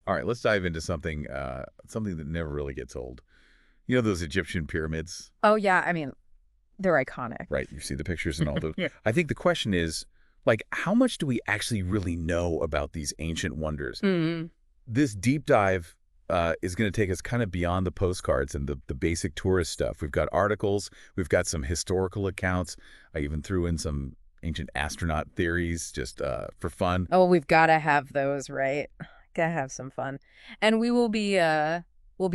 All right, let's dive into something that never really gets old. You know those Egyptian pyramids? Oh, yeah. I mean, they're iconic. Right, you see the pictures and all those. Yeah. I think the question is, like, how much do we actually really know about these ancient wonders? Mm. This deep dive is going to take us kind of beyond the postcards and the basic tourist stuff. We've got articles, we've got some historical accounts. I even threw in some ancient astronaut theories just for fun. Oh, we've got to have those, right? Gotta have some fun. And we'll be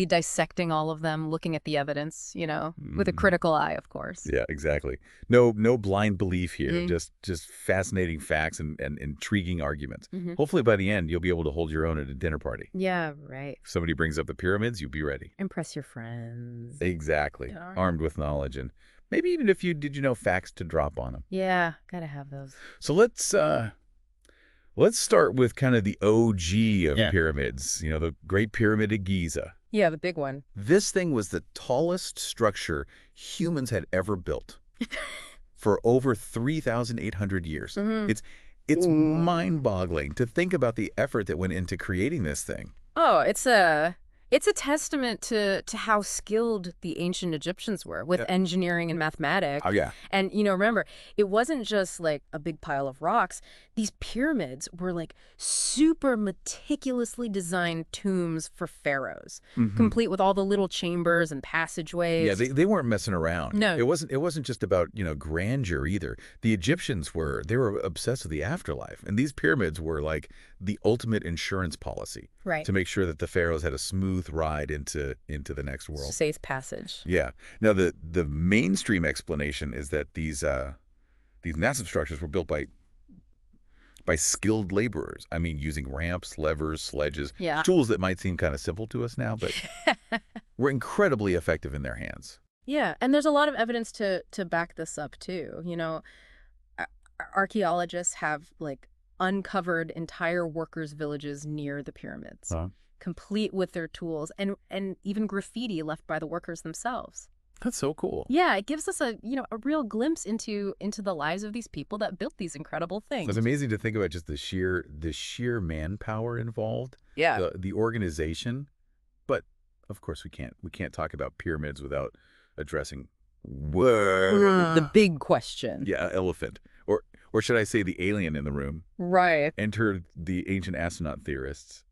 dissecting all of them, looking at the evidence, with a critical eye, of course. Yeah, exactly. No blind belief here. Mm. Just fascinating facts and intriguing arguments. Mm-hmm. Hopefully by the end, you'll be able to hold your own at a dinner party. Yeah, right. If somebody brings up the pyramids, you'll be ready. Impress your friends. Exactly. Yeah. Armed with knowledge and maybe even if you did facts to drop on them. Yeah, gotta have those. So let's start with kind of the OG of Yeah. pyramids, the Great Pyramid of Giza. Yeah, the big one. This thing was the tallest structure humans had ever built for over 3,800 years. Mm-hmm. It's mind-boggling to think about the effort that went into creating this thing. Oh, it's a testament to how skilled the ancient Egyptians were with engineering and mathematics. Oh, yeah. And, remember, it wasn't just like a big pile of rocks. These pyramids were like super meticulously designed tombs for pharaohs, complete with all the little chambers and passageways. Yeah, they weren't messing around. No. It wasn't just about, grandeur either. The Egyptians were obsessed with the afterlife. And these pyramids were like the ultimate insurance policy. Right. To make sure that the pharaohs had a smooth ride into the next world. Safe passage. Yeah. Now the mainstream explanation is that these massive structures were built by skilled laborers. I mean, using ramps, levers, sledges, tools that might seem kind of simple to us now, but were incredibly effective in their hands. Yeah, and there's a lot of evidence to back this up too. Archaeologists have uncovered entire workers' villages near the pyramids, complete with their tools and even graffiti left by the workers themselves. That's so cool. Yeah, it gives us a real glimpse into the lives of these people that built these incredible things. It's amazing to think about just the sheer manpower involved. Yeah. The organization, but of course we can't talk about pyramids without addressing the big question. Yeah, elephant. Or should I say the alien in the room? Right. Enter the ancient astronaut theorists.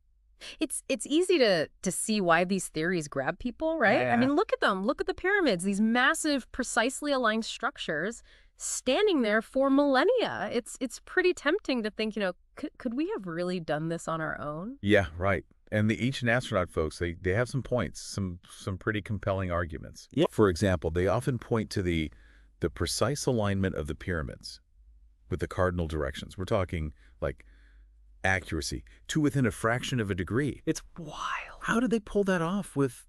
It's easy to see why these theories grab people, right? Yeah. I mean, look at them. Look at the pyramids, these massive, precisely aligned structures standing there for millennia. It's pretty tempting to think, could we have really done this on our own? Yeah, right. And the ancient astronaut folks, they have some points, some pretty compelling arguments. Yeah. For example, they often point to the precise alignment of the pyramids with the cardinal directions. We're talking like accuracy to within a fraction of a degree. It's wild. How did they pull that off with,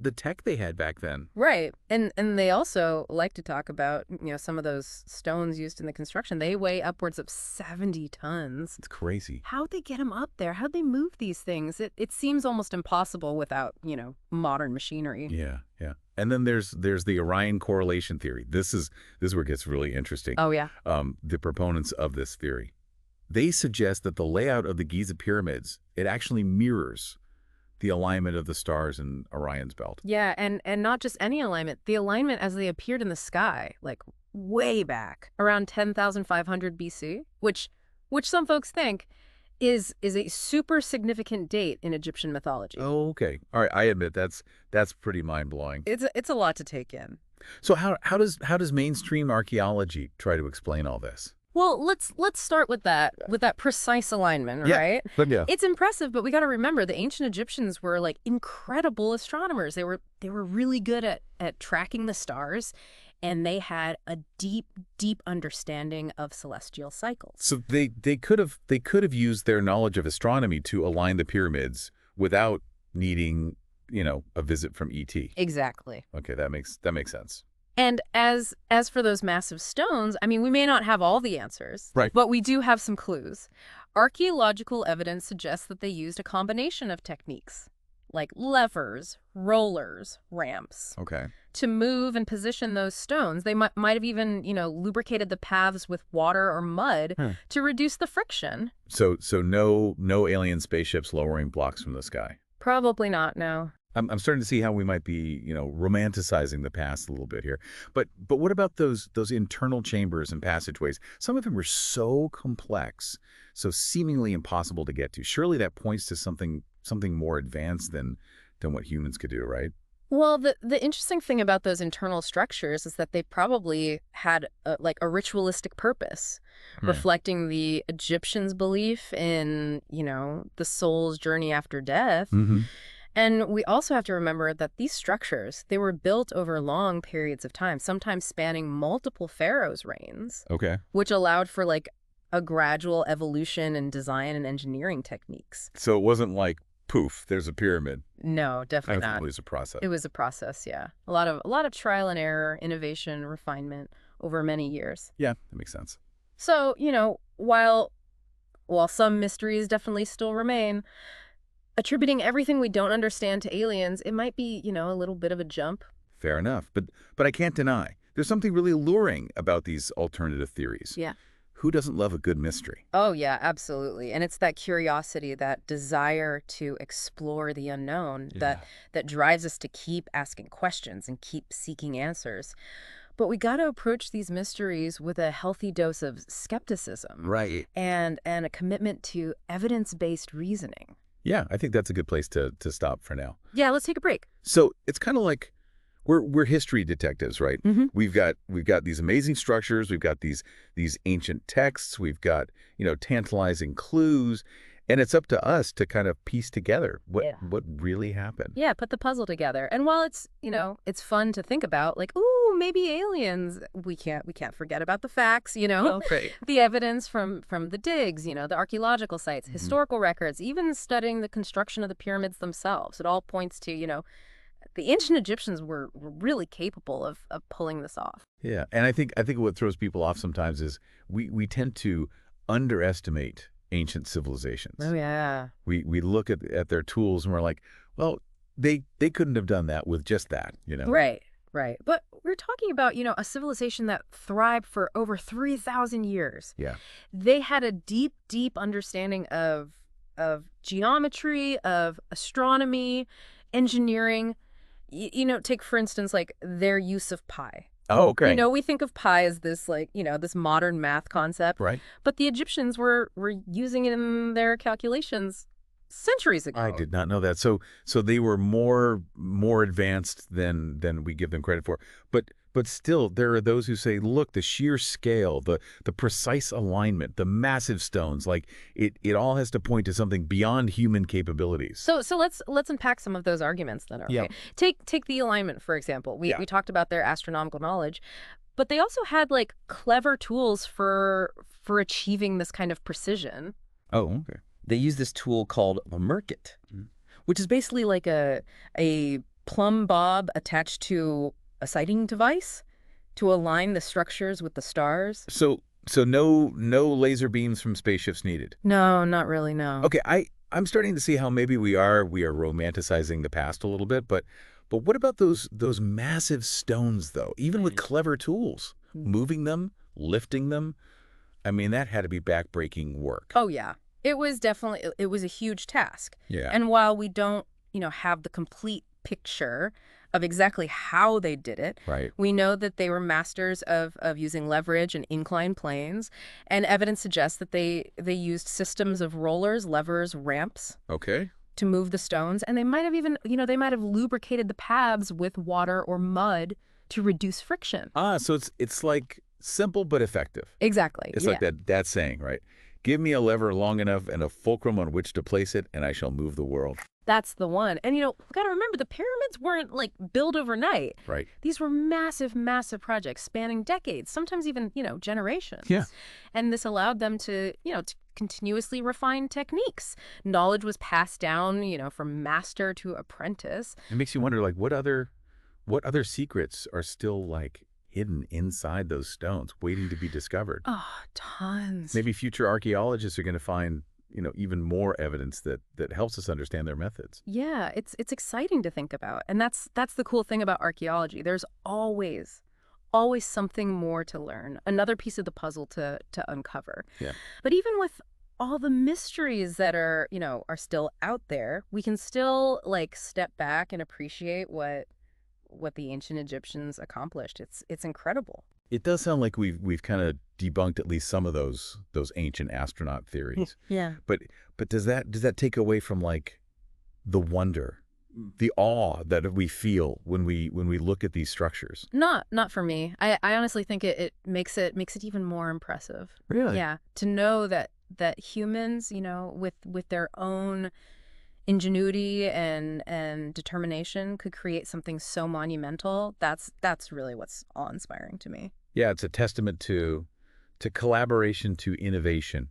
the tech they had back then? Right. And they also like to talk about, some of those stones used in the construction. They weigh upwards of 70 tons. It's crazy. How'd they get them up there? How'd they move these things? It seems almost impossible without, modern machinery. Yeah, yeah. And then there's the Orion correlation theory. This is where it gets really interesting. Oh, yeah. The proponents of this theory, they suggest that the layout of the Giza pyramids, it actually mirrors the alignment of the stars in Orion's belt. Yeah, and not just any alignment. The alignment as they appeared in the sky, like way back, around 10,500 BC, which some folks think is a super significant date in Egyptian mythology. Oh, okay. All right, I admit that's pretty mind-blowing. It's a lot to take in. So how does mainstream archaeology try to explain all this? Well, let's start with that precise alignment, right? Yeah. It's impressive, but we got to remember the ancient Egyptians were incredible astronomers. They were really good at tracking the stars, and they had a deep understanding of celestial cycles. So they could have used their knowledge of astronomy to align the pyramids without needing, a visit from ET. Exactly. Okay, that makes sense. And as for those massive stones, I mean, we may not have all the answers, right, but we do have some clues. Archaeological evidence suggests that they used a combination of techniques, like levers, rollers, ramps Okay. to move and position those stones. They might have even, lubricated the paths with water or mud to reduce the friction. So no alien spaceships lowering blocks from the sky. Probably not, no. I'm starting to see how we might be, romanticizing the past a little bit here. But what about those internal chambers and passageways? Some of them are so complex, so seemingly impossible to get to. Surely that points to something more advanced than what humans could do, right? Well, the interesting thing about those internal structures is that they probably had a ritualistic purpose, reflecting the Egyptians' belief in, the soul's journey after death. Mm-hmm. And we also have to remember that these structures, they were built over long periods of time, sometimes spanning multiple pharaohs' reigns. Okay. Which allowed for a gradual evolution in design and engineering techniques. So it wasn't like, poof, there's a pyramid. No, definitely not. It was a process. It was a process, yeah. A lot of trial and error, innovation, refinement over many years. Yeah, that makes sense. So, while some mysteries definitely still remain, attributing everything we don't understand to aliens, it might be, a little bit of a jump. Fair enough. But I can't deny, there's something really alluring about these alternative theories. Yeah. Who doesn't love a good mystery? Oh, yeah, absolutely. And it's that curiosity, that desire to explore the unknown that drives us to keep asking questions and keep seeking answers. But we got to approach these mysteries with a healthy dose of skepticism. Right. And a commitment to evidence-based reasoning. Yeah, I think that's a good place to stop for now. Yeah, let's take a break. So it's kind of like we're history detectives, right? Mm-hmm. We've got these amazing structures, we've got these ancient texts, we've got tantalizing clues, and it's up to us to kind of piece together what really happened. Yeah, put the puzzle together. And while it's it's fun to think about, like, ooh, maybe aliens, we can't forget about the facts, Right. the evidence from the digs, the archaeological sites, historical records, even studying the construction of the pyramids themselves. It all points to the ancient Egyptians were really capable of pulling this off. Yeah, and I think what throws people off sometimes is we tend to underestimate ancient civilizations. Oh, yeah. We look at their tools and we're like, well, they couldn't have done that with just that, Right, right. But we're talking about, a civilization that thrived for over 3,000 years. Yeah. They had a deep, deep understanding of geometry, of astronomy, engineering. Take, for instance, like their use of pi. Oh, okay. We think of pi as this this modern math concept. Right. But the Egyptians were using it in their calculations centuries ago. I did not know that. So they were more advanced than we give them credit for. But still, there are those who say, look, the sheer scale, the precise alignment, the massive stones, like it all has to point to something beyond human capabilities. So let's unpack some of those arguments then. Okay. Yeah. Take the alignment, for example. We talked about their astronomical knowledge, but they also had clever tools for achieving this kind of precision. Oh, okay. They use this tool called a Merkit, which is basically like a plumb bob attached to a sighting device to align the structures with the stars. So no laser beams from spaceships needed. No, not really, no. Okay, I'm starting to see how maybe we are romanticizing the past a little bit, but what about those massive stones though? Even with clever tools, moving them, lifting them, I mean that had to be backbreaking work. Oh yeah. It was a huge task. Yeah. And while we don't, have the complete picture of exactly how they did it, right, we know that they were masters of using leverage and inclined planes, and evidence suggests that they used systems of rollers, levers, ramps. Okay. To move the stones, and they might have even, they might have lubricated the paths with water or mud to reduce friction. So it's like simple but effective. Exactly. It's like that saying, right? Give me a lever long enough and a fulcrum on which to place it, and I shall move the world. That's the one. And, we've got to remember the pyramids weren't built overnight. Right. These were massive, massive projects spanning decades, sometimes even, generations. Yeah. And this allowed them to, to continuously refine techniques. Knowledge was passed down, from master to apprentice. It makes you wonder, what other secrets are still, hidden inside those stones, waiting to be discovered? Oh, tons. Maybe future archaeologists are going to find even more evidence that helps us understand their methods. Yeah, it's exciting to think about. And that's the cool thing about archaeology. There's always something more to learn, another piece of the puzzle to uncover. Yeah. But even with all the mysteries that are still out there, we can still like step back and appreciate what the ancient Egyptians accomplished. It's incredible. It does sound like we've kind of debunked at least some of those ancient astronaut theories. Yeah. But does that take away from like the wonder, the awe that we feel when we look at these structures? Not for me. I honestly think it makes it even more impressive. Really? Yeah. To know that humans, with their own ingenuity and determination could create something so monumental, that's really what's awe-inspiring to me. Yeah, it's a testament to collaboration, to innovation,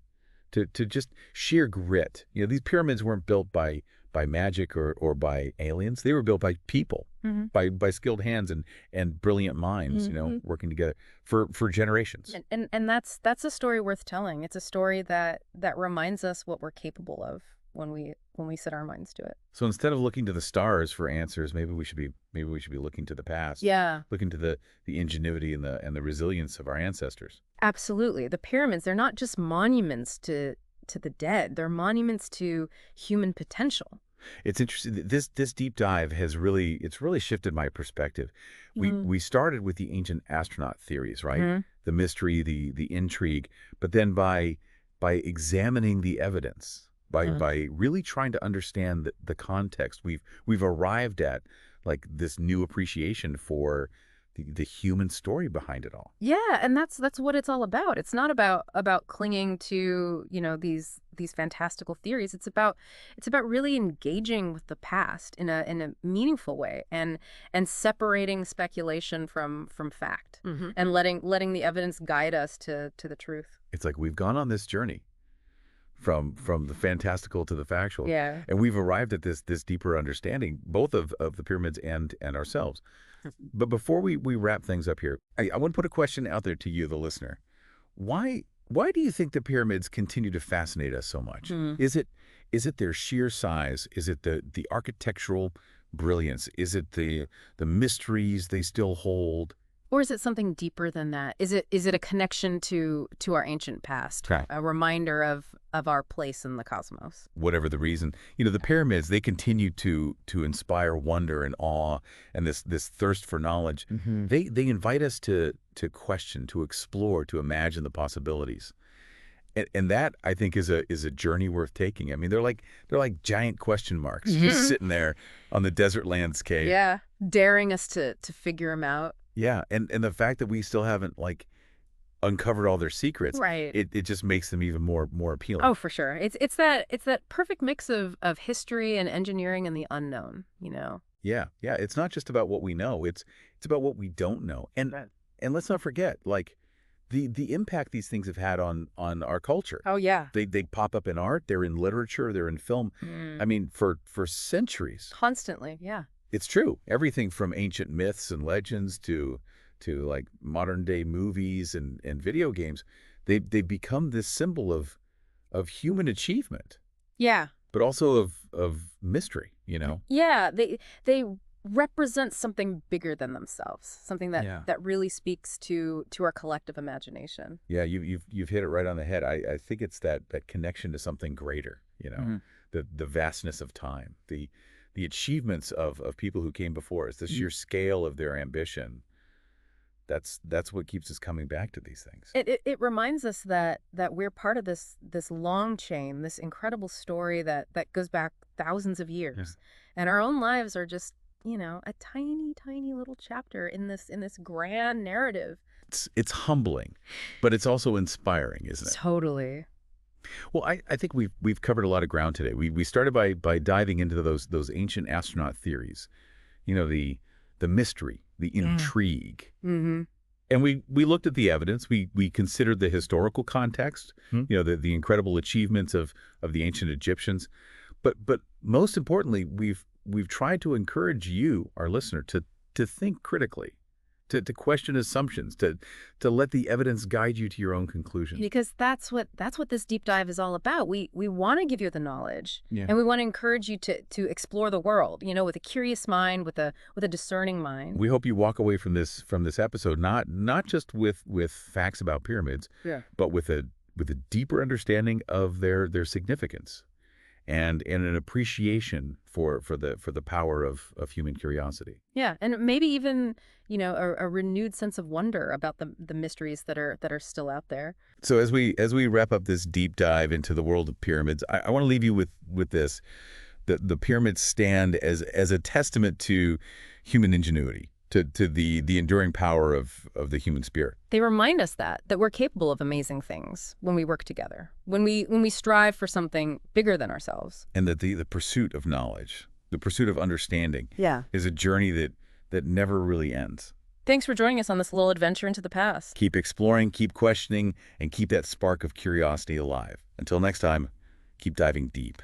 to just sheer grit. These pyramids weren't built by magic or by aliens. They were built by people, by skilled hands and brilliant minds, working together for generations. And that's a story worth telling. It's a story that reminds us what we're capable of when we set our minds to it. So instead of looking to the stars for answers, maybe we should be looking to the past. Yeah. Looking to the ingenuity and the resilience of our ancestors. Absolutely. The pyramids, they're not just monuments to the dead. They're monuments to human potential. It's interesting. This deep dive has really shifted my perspective. We started with the ancient astronaut theories, right? The mystery, the intrigue, but then by examining the evidence, by really trying to understand the context, we've arrived at like this new appreciation for the human story behind it all. Yeah, and that's what it's all about. It's not about clinging to, these fantastical theories. It's about really engaging with the past in a meaningful way and separating speculation from fact, and letting the evidence guide us to the truth. It's like we've gone on this journey from the fantastical to the factual. Yeah. And we've arrived at this deeper understanding, both of the pyramids and ourselves. But before we wrap things up here, I want to put a question out there to you, the listener. Why do you think the pyramids continue to fascinate us so much? Is it their sheer size? Is it the architectural brilliance? Is it the mysteries they still hold? Or is it something deeper than that? Is it a connection to our ancient past? Okay. A reminder of our place in the cosmos? Whatever the reason, the pyramids, they continue to inspire wonder and awe and this thirst for knowledge. They invite us to question, to explore, to imagine the possibilities. And that, I think, is a journey worth taking. I mean, they're like giant question marks just sitting there on the desert landscape. Yeah, daring us to figure them out. Yeah, and the fact that we still haven't like uncovered all their secrets, right? It just makes them even more appealing. Oh, for sure. It's that perfect mix of history and engineering and the unknown. Yeah. It's not just about what we know. It's about what we don't know. And let's not forget, like the impact these things have had on our culture. Oh yeah. They pop up in art. They're in literature. They're in film. I mean, for centuries. Constantly. Yeah. It's true. Everything from ancient myths and legends to like modern day movies and video games, they've become this symbol of human achievement. Yeah. But also of mystery, Yeah, they represent something bigger than themselves, something that really speaks to our collective imagination. Yeah, you've hit it right on the head. I think it's that connection to something greater, the vastness of time, the achievements of people who came before us, the sheer scale of their ambition. That's what keeps us coming back to these things. It reminds us that we're part of this long chain, this incredible story that goes back thousands of years, and our own lives are just a tiny little chapter in this grand narrative. It's humbling, but it's also inspiring, isn't it? Totally. Well, I think we've covered a lot of ground today. We started by diving into those ancient astronaut theories, the mystery, the intrigue. And we looked at the evidence. We considered the historical context, the incredible achievements of the ancient Egyptians. But most importantly, we've tried to encourage you, our listener, to think critically, to question assumptions, to let the evidence guide you to your own conclusion. Because that's what this deep dive is all about. We want to give you the knowledge, Yeah. and we want to encourage you to explore the world, with a curious mind, with a discerning mind. We hope you walk away from this episode not just with facts about pyramids, but with a deeper understanding of their significance, and an appreciation for the power of human curiosity. Yeah, and maybe even a renewed sense of wonder about the mysteries that are still out there. So as we wrap up this deep dive into the world of pyramids, I want to leave you with this: the pyramids stand as a testament to human ingenuity, to the enduring power of the human spirit. They remind us that we're capable of amazing things when we work together, when we strive for something bigger than ourselves. And that the pursuit of knowledge, the pursuit of understanding, is a journey that never really ends. Thanks for joining us on this little adventure into the past. Keep exploring, keep questioning, and keep that spark of curiosity alive. Until next time, keep diving deep.